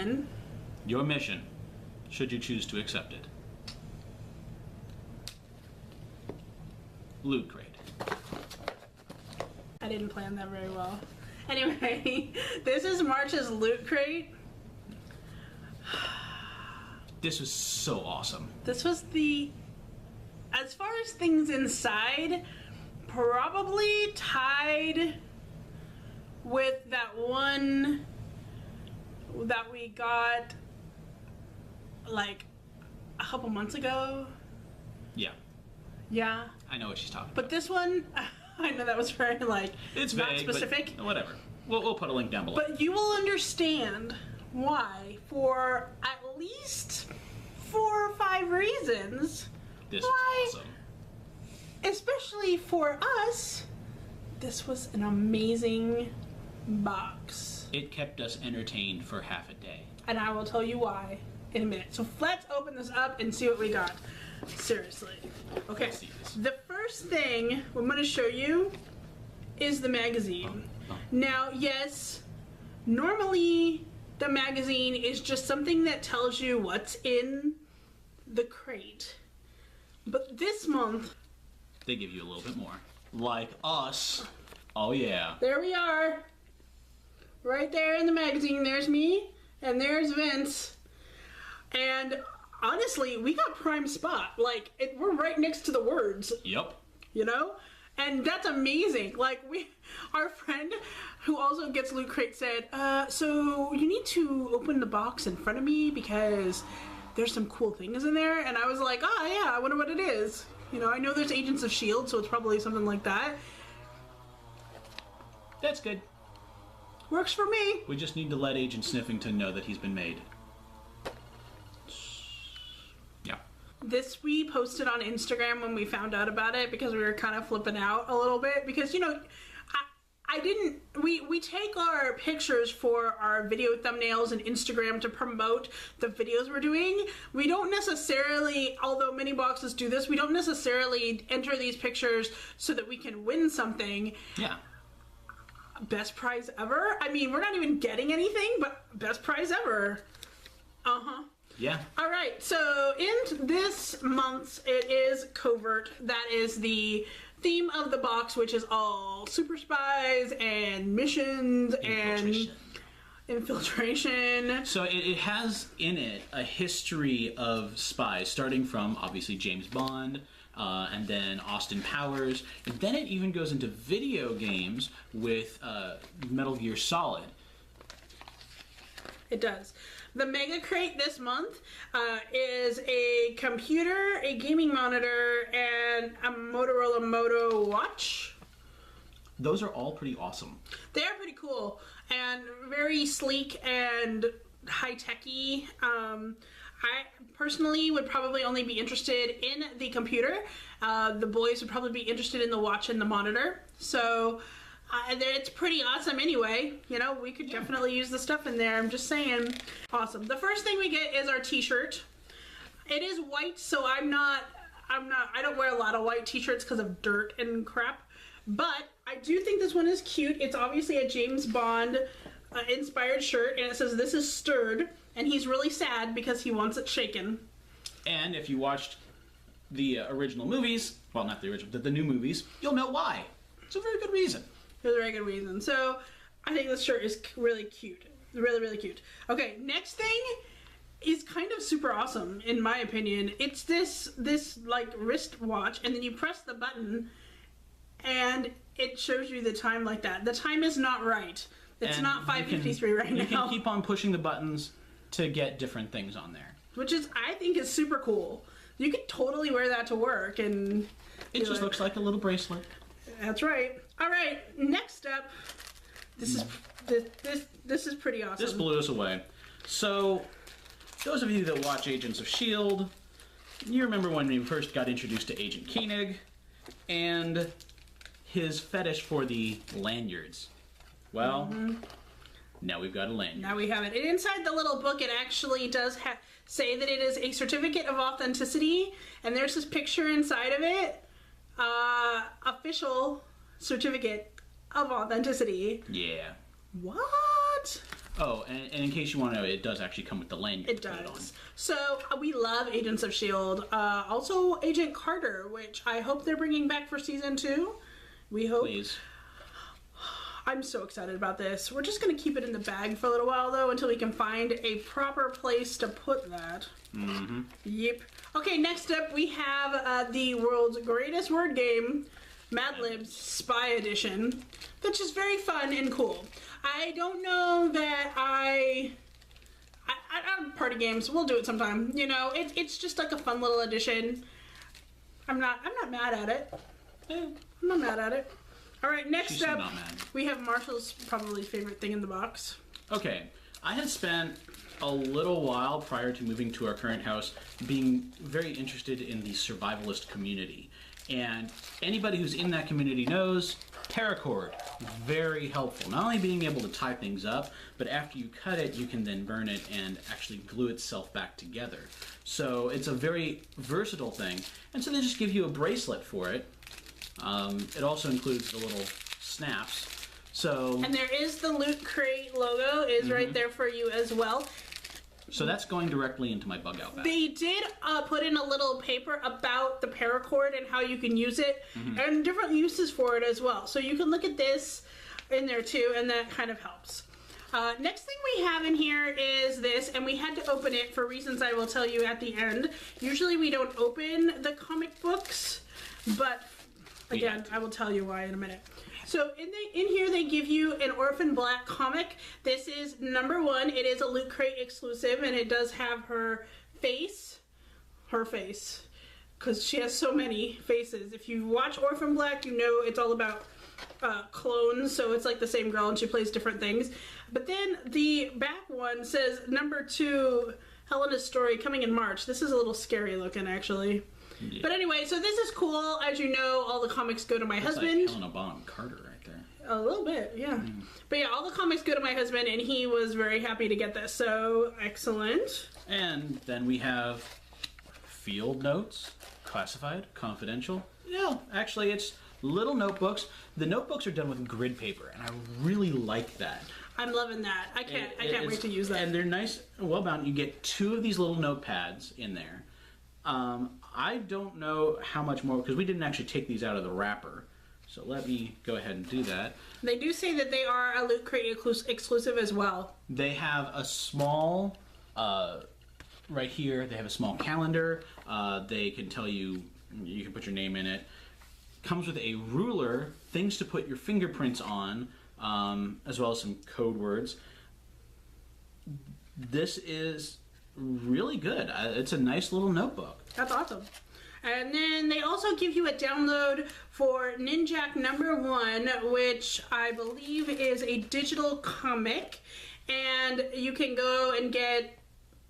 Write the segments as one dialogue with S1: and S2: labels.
S1: begin.
S2: Your mission, should you choose to accept it. Lootcrate.
S1: I didn't plan that very well. Anyway, this is March's Lootcrate.
S2: This was so awesome.
S1: This was the, as far as things inside, probably tied with that one that we got like a couple months ago.
S2: Yeah.
S1: Yeah.
S2: I know what she's talking about.
S1: But this one, I know that was very like,
S2: It's
S1: not
S2: vague,
S1: specific.
S2: but whatever. We'll put a link down below.
S1: But you will understand why, for at least 4 or 5 reasons.
S2: This
S1: why,
S2: was awesome.
S1: Especially for us, this was an amazing box.
S2: It kept us entertained for half a day.
S1: And I will tell you why in a minute. So let's open this up and see what we got. Seriously. Okay.
S2: Let's see this.
S1: The first thing I'm going to show you is the magazine. Now, yes, normally the magazine is just something that tells you what's in the crate. But this month,
S2: They give you a little bit more. Like us. Oh yeah.
S1: there we are. Right there in the magazine, there's me, and there's Vince. And honestly, we got prime spot. Like, we're right next to the words,
S2: Yep.
S1: you know? And that's amazing. Like, our friend who also gets Loot Crate said, so you need to open the box in front of me because there's some cool things in there. And I was like, oh yeah, I wonder what it is. You know, I know there's Agents of S.H.I.E.L.D., so it's probably something like that.
S2: That's good.
S1: Works for me.
S2: We just need to let Agent Sniffington know that he's been made. Yeah.
S1: This we posted on Instagram when we found out about it because we were kind of flipping out a little bit because, you know, we take our pictures for our video thumbnails and Instagram to promote the videos we're doing. We don't necessarily, although many boxes do this, we don't necessarily enter these pictures so that we can win something.
S2: Yeah.
S1: Best prize ever? I mean, we're not even getting anything, but best prize ever. Uh-huh.
S2: Yeah.
S1: All right, so in this month's, it is Covert. That is the theme of the box, which is all super spies and missions and infiltration.
S2: So it has in it a history of spies, starting from obviously James Bond, and then Austin Powers, and then it even goes into video games with Metal Gear Solid.
S1: It does. The MegaCrank this month is a computer, a gaming monitor, and a Motorola Moto watch.
S2: Those are all pretty awesome.
S1: They are pretty cool and very sleek and high-techy. I personally would probably only be interested in the computer. The boys would probably be interested in the watch and the monitor. So it's pretty awesome anyway. You know, we could definitely use the stuff in there. I'm just saying. Awesome. The first thing we get is our t-shirt. It is white, so I don't wear a lot of white t-shirts because of dirt and crap. But I do think this one is cute. It's obviously a James Bond inspired shirt, and it says this is stirred, and he's really sad because he wants it shaken.
S2: And if you watched the original movies, well, not the original, the new movies, you'll know why. It's a very good reason.
S1: There's a very good reason. So I think this shirt is really cute. Really, really cute. Okay, next thing is kind of super awesome, in my opinion. It's this like wrist watch, and then you press the button, and it shows you the time like that. The time is not right. It's not 5:53 right now.
S2: You can keep on pushing the buttons to get different things on there.
S1: Which is, I think, is super cool. You could totally wear that to work, and
S2: it just looks like a little bracelet.
S1: That's right. All right, next up, this is pretty awesome.
S2: This blew us away. So, those of you that watch Agents of S.H.I.E.L.D., you remember when we first got introduced to Agent Koenig and his fetish for the lanyards. Well, now we've got a lanyard.
S1: Now we have it. And inside the little book, it actually does say that it is a certificate of authenticity, and there's this picture inside of it. Official certificate of authenticity.
S2: Yeah.
S1: What?
S2: Oh, and in case you want to know, it does actually come with the lanyard.
S1: It
S2: to put it on.
S1: does. So we love Agents of S.H.I.E.L.D. Also, Agent Carter, which I hope they're bringing back for season 2. We hope.
S2: Please.
S1: I'm so excited about this. We're just going to keep it in the bag for a little while, though, until we can find a proper place to put that.
S2: Mm-hmm.
S1: Yep. Okay, next up we have the world's greatest word game, Mad Libs Spy Edition. That's just very fun and cool. I don't know that I party games. We'll do it sometime. You know, it's just like a fun little addition. I'm not mad at it. I'm not mad at it. All right, next up, we have Marshall's probably favorite thing in the box.
S2: Okay, I had spent a little while prior to moving to our current house being very interested in the survivalist community. And anybody who's in that community knows Paracord, very helpful. Not only being able to tie things up, but after you cut it, you can then burn it and actually glue itself back together. So it's a very versatile thing. And so they just give you a bracelet for it. It also includes the little snaps. So,
S1: and there is the Lootcrate logo is right there for you as well.
S2: So that's going directly into my bug out bag.
S1: They did put in a little paper about the paracord and how you can use it, and different uses for it as well. So you can look at this in there too, and that kind of helps. Next thing we have in here is this, and we had to open it for reasons I will tell you at the end. Usually we don't open the comic books, but again, I will tell you why in a minute. So in here they give you an Orphan Black comic. This is number 1. It is a Loot Crate exclusive, and it does have her face, because she has so many faces. If you watch Orphan Black, you know it's all about clones, so it's like the same girl and she plays different things. But then the back one says number 2, Helena's story coming in March. This is a little scary looking, actually. Yeah. But anyway, so this is cool. As you know, all the comics go to my husband.
S2: Like Helena Bonham Carter right there.
S1: A little bit, yeah. But yeah, all the comics go to my husband, and he was very happy to get this. So, excellent.
S2: And then we have field notes, classified, confidential. No, actually, it's little notebooks. The notebooks are done with grid paper, and I really like that.
S1: I'm loving that. I can't wait to use that.
S2: And they're nice, well bound. You get 2 of these little notepads in there. I don't know how much more, because we didn't actually take these out of the wrapper. So let me go ahead and do that.
S1: They do say that they are a Loot Crate exclusive as well.
S2: They have a small, right here, they have a small calendar. They can tell you, you can put your name in it. Comes with a ruler, things to put your fingerprints on, as well as some code words. This is really good. It's a nice little notebook.
S1: That's awesome. And then they also give you a download for Ninjak number 1, which I believe is a digital comic. And you can go and get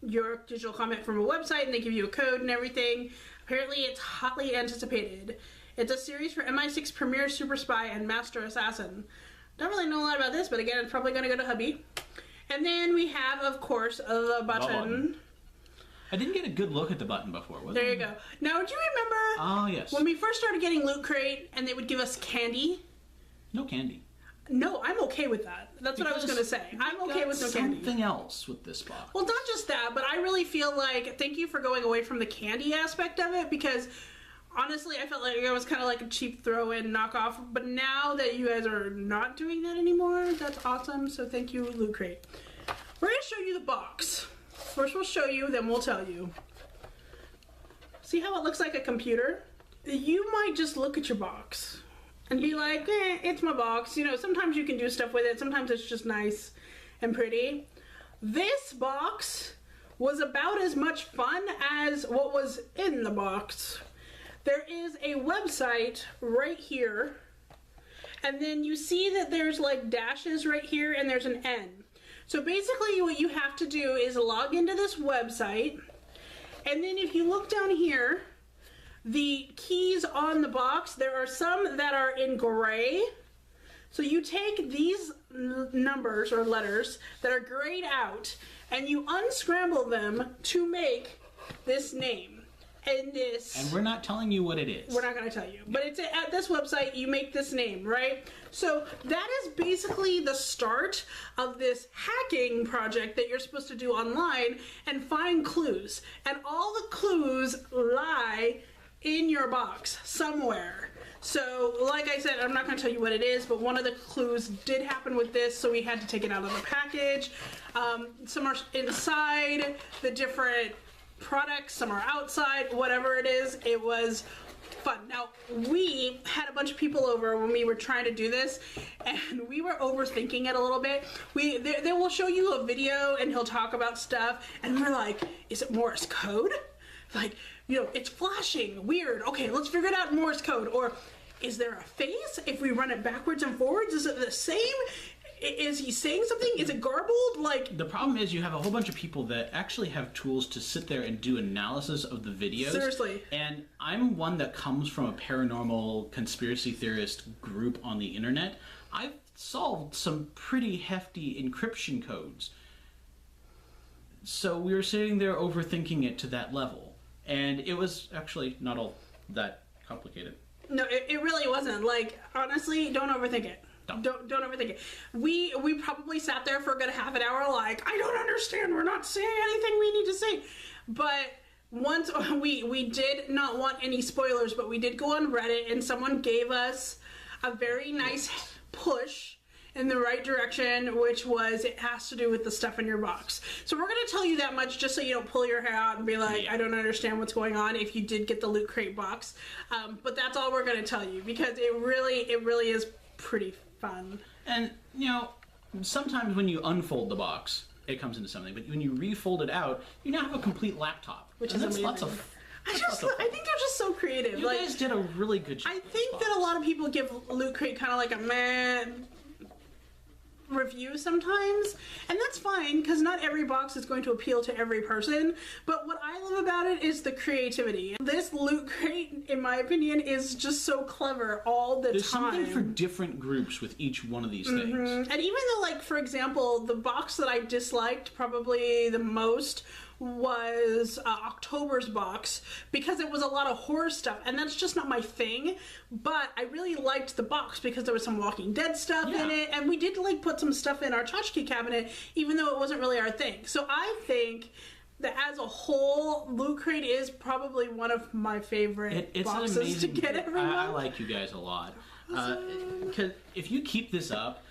S1: your digital comic from a website, and they give you a code and everything. Apparently it's hotly anticipated. It's a series for MI6 Premier Super Spy and Master Assassin. Don't really know a lot about this, but again, it's probably going to go to hubby. And then we have, of course, the button.
S2: I didn't get a good look at the button before.
S1: There you go. Now, do you remember?
S2: Oh, yes.
S1: When we first started getting Loot Crate and they would give us candy?
S2: No candy.
S1: No, I'm okay with that. That's what I was going to say. I'm okay with no candy.
S2: Something else with this box.
S1: Well, not just that, but I really feel like, thank you for going away from the candy aspect of it, because honestly, I felt like it was kind of like a cheap throw-in knockoff. But now that you guys are not doing that anymore, that's awesome. So thank you, Loot Crate. We're going to show you the box. First we'll show you, then we'll tell you. See how it looks like a computer? You might just look at your box and be like, it's my box. You know, sometimes you can do stuff with it. Sometimes it's just nice and pretty. This box was about as much fun as what was in the box. There is a website right here, and then you see that there's like dashes right here, and there's an N. So basically what you have to do is log into this website, and then if you look down here, the keys on the box, there are some that are in gray. So you take these numbers or letters that are grayed out, and you unscramble them to make this name. in this.
S2: And we're not telling you what it is.
S1: We're not going to tell you. But it's at this website, you make this name, right? So that is basically the start of this hacking project that you're supposed to do online and find clues. And all the clues lie in your box somewhere. So, like I said, I'm not going to tell you what it is, but one of the clues did happen with this, so we had to take it out of the package. Some are inside the different products, some are outside, whatever it is. It was fun. Now, we had a bunch of people over when we were trying to do this, and we were overthinking it a little bit. They will show you a video, and he'll talk about stuff, and we're like, is it Morse code? Like, you know, it's flashing, weird. Okay, let's figure it out in Morse code. Or is there a face? If we run it backwards and forwards, is it the same? Is he saying something? Is it garbled? Like,
S2: the problem is you have a whole bunch of people that actually have tools to sit there and do analysis of the videos.
S1: Seriously.
S2: And I'm one that comes from a paranormal conspiracy theorist group on the internet. I've solved some pretty hefty encryption codes. So we were sitting there overthinking it to that level. And it was actually not all that complicated.
S1: No, it really wasn't. Like, honestly, don't overthink it. Don't overthink it. We probably sat there for a good half an hour like, I don't understand. We're not saying anything we need to say. But once we did not want any spoilers, but we did go on Reddit and someone gave us a very nice push in the right direction, which was it has to do with the stuff in your box. So we're going to tell you that much just so you don't pull your hair out and be like, I don't understand what's going on if you did get the Loot Crate box. But that's all we're going to tell you because it really is pretty fun.
S2: And, you know, sometimes when you unfold the box, it comes into something. But when you refold it out, you now have a complete laptop.
S1: Which is amazing.
S2: Lots of
S1: I think they're just so creative.
S2: You guys did a really good job.
S1: I think that a lot of people give Loot Crate kind of like a meh review sometimes, and that's fine because not every box is going to appeal to every person, but what I love about it is the creativity. This Loot Crate, in my opinion, is just so clever all the time.
S2: There's something for different groups with each one of these things.
S1: And even though, like, for example, the box that I disliked probably the most was October's box because it was a lot of horror stuff, and that's just not my thing. But I really liked the box because there was some Walking Dead stuff in it, and we did like put some stuff in our tchotchke cabinet, even though it wasn't really our thing. So I think that as a whole, Loot Crate is probably one of my favorite boxes
S2: amazing,
S1: to get every month.
S2: I like you guys a lot. Because if you keep this up,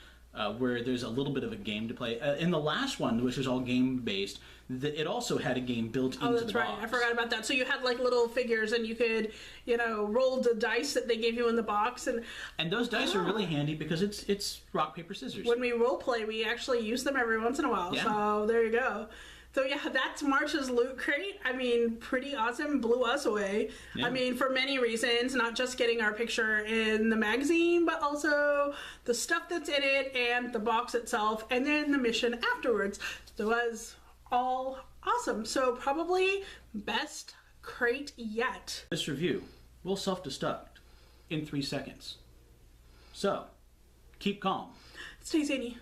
S2: where there's a little bit of a game to play. In the last one, which was all game-based, it also had a game built into the box.
S1: Oh, that's right. I forgot about that. So you had, like, little figures, and you could, you know, roll the dice that they gave you in the box. And
S2: those dice are really handy because it's rock, paper, scissors.
S1: When we role play, we actually use them every once in a while. Yeah. So there you go. So yeah, that's March's Loot Crate. I mean, pretty awesome. Blew us away. Yeah. I mean, for many reasons, not just getting our picture in the magazine, but also the stuff that's in it and the box itself, and then the mission afterwards. So it was all awesome. So probably best crate yet.
S2: This review will self-destruct in 3 seconds. So, keep calm.
S1: Stay zany.